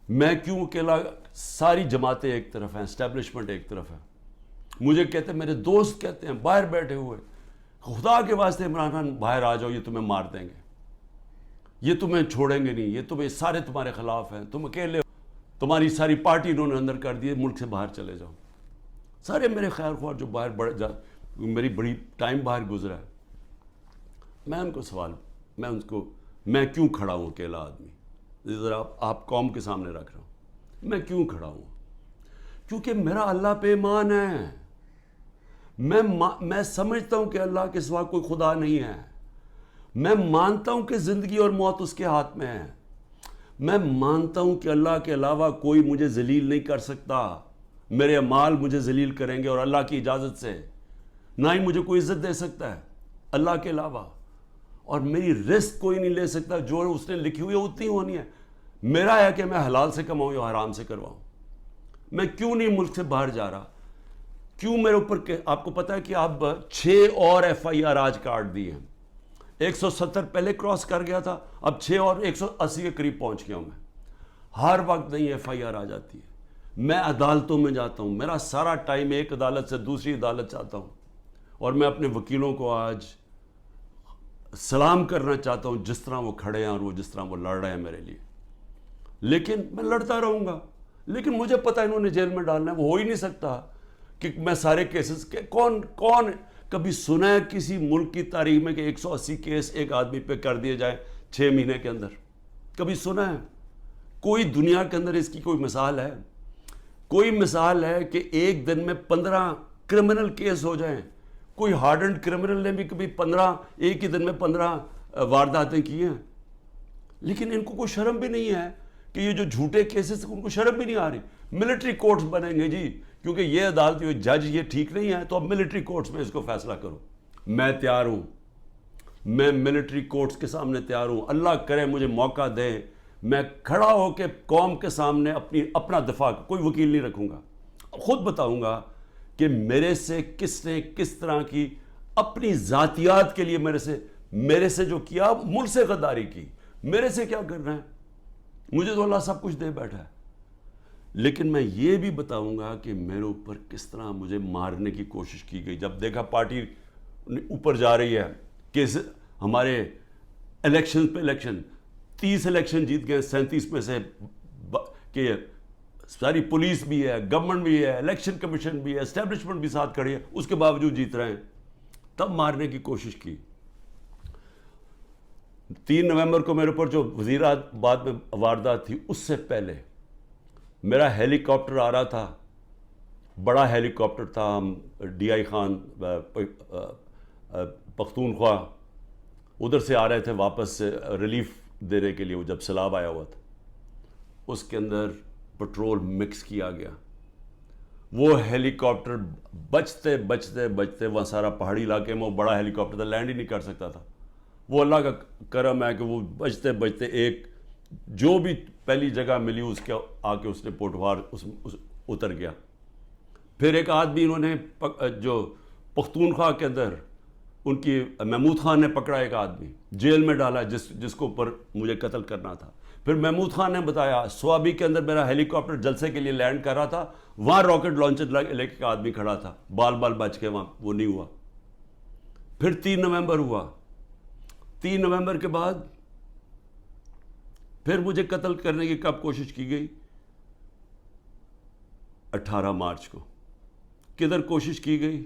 میں کیوں اکیلا؟ ساری جماعتیں ایک طرف ہیں، اسٹیبلشمنٹ ایک طرف ہے. مجھے کہتے ہیں، میرے دوست کہتے ہیں باہر بیٹھے ہوئے، خدا کے واسطے عمران خان باہر آ جاؤ، یہ تمہیں مار دیں گے، یہ تمہیں چھوڑیں گے نہیں، یہ تمہیں سارے تمہارے خلاف ہیں، تم اکیلے ہو، تمہاری ساری پارٹی انہوں نے اندر کر دی ہے، ملک سے باہر چلے جاؤ. سارے میرے خیر خواہ جو باہر میری بڑی ٹائم باہر گزرا ہے. میں ان کو سوال، میں کیوں کھڑا ہوں اکیلا آدمی؟ ذرا آپ قوم کے سامنے رکھ رہا ہوں، میں کیوں کھڑا ہوں؟ کیونکہ میرا اللہ پہ ایمان ہے. میں سمجھتا ہوں کہ اللہ کے سوا کوئی خدا نہیں ہے. میں مانتا ہوں کہ زندگی اور موت اس کے ہاتھ میں ہے. میں مانتا ہوں کہ اللہ کے علاوہ کوئی مجھے ذلیل نہیں کر سکتا. میرے اعمال مجھے ذلیل کریں گے اور اللہ کی اجازت سے. نہ ہی مجھے کوئی عزت دے سکتا ہے اللہ کے علاوہ. اور میری رزق کوئی نہیں لے سکتا، جو اس نے لکھی ہوئی ہے اتنی ہونی ہے. میرا ہے کہ میں حلال سے کماؤں یا حرام سے کرواؤں. میں کیوں نہیں ملک سے باہر جا رہا؟ کیوں میرے اوپر آپ کو پتا ہے کہ اب 6 اور FIR آج کاٹ دی ہیں. 170 پہلے کراس کر گیا تھا، اب 6 اور 180 کے قریب پہنچ گیا ہوں میں. ہر وقت نہیں FIR آ جاتی ہے. میں عدالتوں میں جاتا ہوں، میرا سارا ٹائم ایک عدالت سے دوسری عدالت جاتا ہوں. اور میں اپنے وکیلوں کو آج سلام کرنا چاہتا ہوں، جس طرح وہ کھڑے ہیں اور وہ جس طرح وہ لڑ رہے ہیں میرے لیے. لیکن میں لڑتا رہوں گا. لیکن مجھے پتہ انہوں نے جیل میں ڈالنا ہے، وہ ہو ہی نہیں سکتا کہ میں سارے کیسز کے کون کبھی سنا ہے کسی ملک کی تاریخ میں کہ 180 کیس ایک آدمی پہ کر دیے جائیں 6 مہینے کے اندر؟ کبھی سنا ہے؟ کوئی دنیا کے اندر اس کی کوئی مثال ہے؟ کوئی مثال ہے کہ ایک دن میں 15 کرمنل کیس ہو جائیں؟ کوئی ہارڈنڈ کرمنل نے بھی کبھی ایک ہی دن میں 15 وارداتیں کی ہیں؟ لیکن ان کو کوئی شرم بھی نہیں ہے کہ یہ جو جھوٹے کیسز، ان کو شرم بھی نہیں آ رہی. ملٹری کورٹس بنیں گے جی، کیونکہ یہ عدالت جج یہ ٹھیک نہیں ہے تو اب ملٹری کورٹس میں اس کو فیصلہ کرو. میں تیار ہوں، میں ملٹری کورٹس کے سامنے تیار ہوں. اللہ کرے مجھے موقع دے، میں کھڑا ہو کے قوم کے سامنے اپنا دفاع، کوئی وکیل نہیں رکھوں گا، خود بتاؤں گا کہ میرے سے کس نے کس طرح کی اپنی ذاتیات کے لیے میرے سے جو کیا، ملک سے غداری کی. میرے سے کیا کرنا ہے؟ مجھے تو اللہ سب کچھ دے بیٹھا ہے. لیکن میں یہ بھی بتاؤں گا کہ میرے اوپر کس طرح مجھے مارنے کی کوشش کی گئی. جب دیکھا پارٹی اوپر جا رہی ہے کہ ہمارے الیکشن پہ الیکشن، 30 الیکشن جیت گئے 37 میں سے، کہ ساری پولیس بھی ہے، گورنمنٹ بھی ہے، الیکشن کمیشن بھی ہے، اسٹیبلشمنٹ بھی ساتھ کھڑی ہے، اس کے باوجود جیت رہے ہیں. تب مارنے کی کوشش کی. 3 نومبر کو میرے اوپر جو وزیرآباد میں واردات تھی، اس سے پہلے میرا ہیلی کاپٹر آ رہا تھا، بڑا ہیلی کاپٹر تھا. ہم DI خان پختونخوا ادھر سے آ رہے تھے واپس سے ریلیف دینے کے لیے. وہ جب سیلاب آیا ہوا تھا، اس کے اندر پٹرول مکس کیا گیا. وہ ہیلی کاپٹر بچتے بچتے بچتے، وہاں سارا پہاڑی علاقے میں وہ بڑا ہیلی کاپٹر تھا، لینڈ ہی نہیں کر سکتا تھا. وہ اللہ کا کرم ہے کہ وہ بچتے بچتے ایک جو بھی پہلی جگہ ملی اس کے آ کے اس نے پوٹوار اتر گیا. پھر ایک آدمی انہوں نے جو پختونخوا کے اندر ان کی محمود خان نے پکڑا، ایک آدمی جیل میں ڈالا جس کو اوپر مجھے قتل کرنا تھا. پھر محمود خان نے بتایا سوابی کے اندر میرا ہیلی کاپٹر جلسے کے لیے لینڈ کر رہا تھا، وہاں راکٹ لانچر لے کے آدمی کھڑا تھا، بال بچ کے وہاں وہ نہیں ہوا. پھر 3 نومبر ہوا. 3 نومبر کے بعد پھر مجھے قتل کرنے کی کب کوشش کی گئی؟ 18 مارچ کو. کدھر کوشش کی گئی؟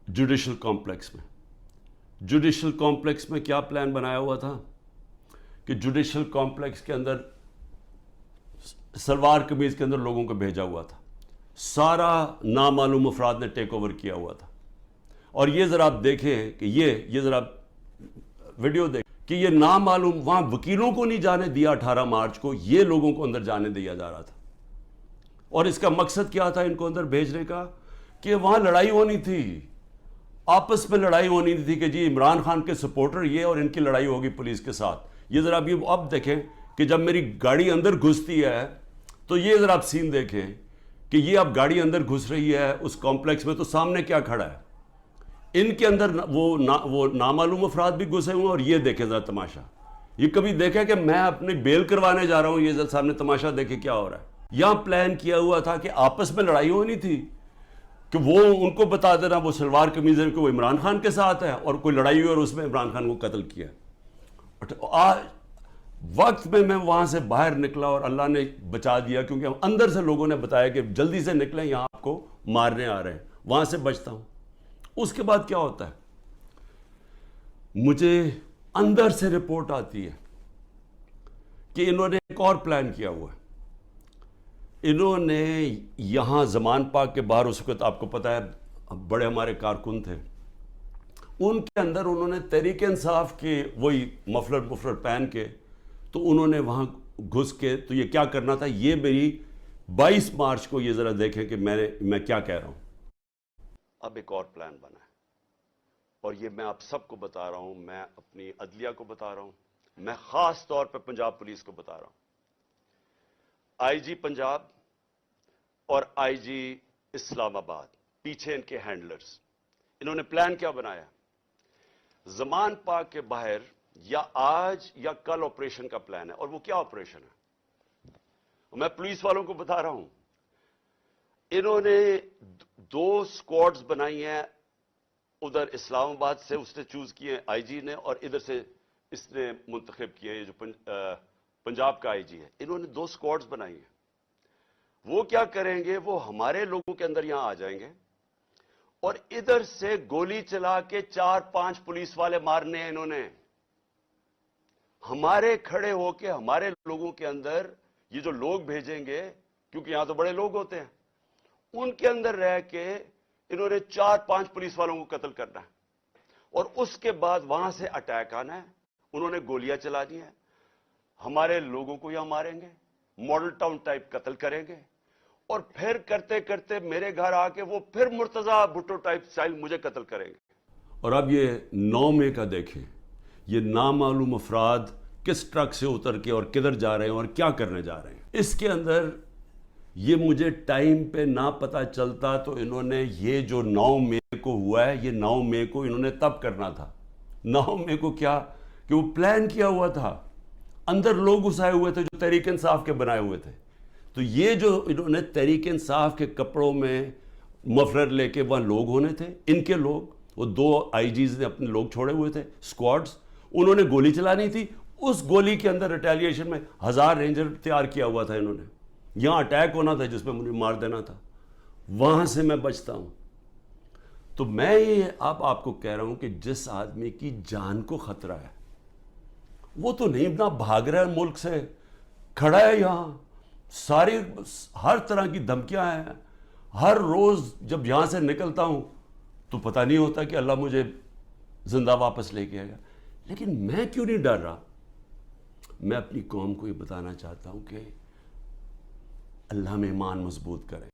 جوڈیشل کمپلیکس میں. جوڈیشل کمپلیکس میں کیا پلان بنایا ہوا تھا کہ جوڈیشل کمپلیکس کے اندر سلوار قمیض کے اندر لوگوں کو بھیجا ہوا تھا. سارا نامعلوم افراد نے ٹیک اوور کیا ہوا تھا. اور یہ ذرا آپ دیکھیں کہ یہ ذرا ویڈیو دیکھ کہ یہ نامعلوم، وہاں وکیلوں کو نہیں جانے دیا 18 مارچ کو، یہ لوگوں کو اندر جانے دیا جا رہا تھا. اور اس کا مقصد کیا تھا ان کو اندر بھیجنے کا؟ کہ وہاں لڑائی ہونی تھی، آپس میں لڑائی ہونی تھی کہ جی عمران خان کے سپورٹر یہ اور ان کی لڑائی ہوگی پولیس کے ساتھ. یہ ذرا اب دیکھیں کہ جب میری گاڑی اندر گھستی ہے تو یہ ذرا آپ سین دیکھیں کہ یہ اب گاڑی اندر گھس رہی ہے اس کمپلیکس میں، تو سامنے کیا کھڑا ہے؟ ان کے اندر وہ نامعلوم افراد بھی گھسے ہوئے ہیں. اور یہ دیکھیں ذرا تماشا، یہ کبھی دیکھا کہ میں اپنی بیل کروانے جا رہا ہوں، یہ سامنے تماشا دیکھے کیا ہو رہا ہے؟ یہاں پلان کیا ہوا تھا کہ آپس میں لڑائی ہونی تھی کہ وہ ان کو بتا دینا وہ سلوار قمیض ہے کہ وہ عمران خان کے ساتھ ہے، اور کوئی لڑائی ہوئی اور اس میں عمران خان کو قتل کیا. وقت میں وہاں سے باہر نکلا اور اللہ نے بچا دیا، کیونکہ اندر سے لوگوں نے بتایا کہ جلدی سے نکلیں، یہاں آپ کو مارنے آ رہے ہیں. وہاں سے بچتا ہوں. اس کے بعد کیا ہوتا ہے، مجھے اندر سے رپورٹ آتی ہے کہ انہوں نے ایک اور پلان کیا ہوا ہے. انہوں نے یہاں زمان پاک کے باہر، اس وقت آپ کو پتہ ہے بڑے ہمارے کارکن تھے، ان کے اندر انہوں نے تحریک انصاف کے وہی مفلر پہن کے، تو انہوں نے وہاں گھس کے، تو یہ کیا کرنا تھا، یہ میری 22 مارچ کو یہ ذرا دیکھیں کہ میں کیا کہہ رہا ہوں. اب ایک اور پلان بنا ہے، اور یہ میں آپ سب کو بتا رہا ہوں، میں اپنی عدلیہ کو بتا رہا ہوں، میں خاص طور پہ پنجاب پولیس کو بتا رہا ہوں. آئی جی پنجاب اور آئی جی اسلام آباد، پیچھے ان کے ہینڈلرز، انہوں نے پلان کیا بنایا، زمان پاک کے باہر یا آج یا کل آپریشن کا پلان ہے. اور وہ کیا آپریشن ہے، میں پولیس والوں کو بتا رہا ہوں. انہوں نے 2 سکواڈز بنائی ہیں، ادھر اسلام آباد سے اس نے چوز کیے آئی جی نے، اور ادھر سے اس نے منتخب کیے، یہ جو پنجاب کا آئی جی ہے. انہوں نے 2 سکواڈز بنائی ہیں. وہ کیا کریں گے، وہ ہمارے لوگوں کے اندر یہاں آ جائیں گے اور ادھر سے گولی چلا کے 4-5 پولیس والے مارنے ہیں. انہوں نے ہمارے کھڑے ہو کے ہمارے لوگوں کے اندر یہ جو لوگ بھیجیں گے، کیونکہ یہاں تو بڑے لوگ ہوتے ہیں، ان کے اندر رہ کے انہوں نے 4-5 پولیس والوں کو قتل کرنا ہے. اور اس کے بعد وہاں سے اٹیک آنا ہے. انہوں نے گولیاں چلا دی ہیں، ہمارے لوگوں کو یہاں ماریں گے، ماڈل ٹاؤن ٹائپ قتل کریں گے، اور پھر کرتے کرتے میرے گھر آ کے وہ پھر مرتضی بھٹو ٹائپ سٹائل مجھے قتل کریں گے. اور اب یہ 9 مئی کا دیکھیں، یہ نامعلوم افراد کس ٹرک سے اتر کے اور کدھر جا رہے ہیں اور کیا کرنے جا رہے ہیں. اس کے اندر یہ مجھے ٹائم پہ نہ پتہ چلتا تو انہوں نے یہ جو 9 مئی کو ہوا ہے، یہ 9 مئی کو انہوں نے تب کرنا تھا. 9 مئی کو کیا کہ وہ پلان کیا ہوا تھا، اندر لوگ گھسائے ہوئے تھے جو تحریک انصاف کے بنائے ہوئے تھے. تو یہ جو انہوں نے تحریک انصاف کے کپڑوں میں مفلر لے کے وہاں لوگ ہونے تھے، ان کے لوگ، وہ 2 آئی جیز نے اپنے لوگ چھوڑے ہوئے تھے، سکواڈز، انہوں نے گولی چلانی تھی. اس گولی کے اندر ریٹیلیشن میں 1000 رینجر تیار کیا ہوا تھا انہوں نے. یہاں اٹیک ہونا تھا جس پہ مجھے مار دینا تھا. وہاں سے میں بچتا ہوں. تو میں یہ آپ کو کہہ رہا ہوں کہ جس آدمی کی جان کو خطرہ ہے، وہ تو نہیں نہ بھاگ رہا ہے ملک سے، کھڑا ہے یہاں. ساری ہر طرح کی دھمکیاں ہیں. ہر روز جب یہاں سے نکلتا ہوں تو پتہ نہیں ہوتا کہ اللہ مجھے زندہ واپس لے کے آئے گا. لیکن میں کیوں نہیں ڈر رہا؟ میں اپنی قوم کو یہ بتانا چاہتا ہوں کہ اللہ میں ایمان مضبوط کریں.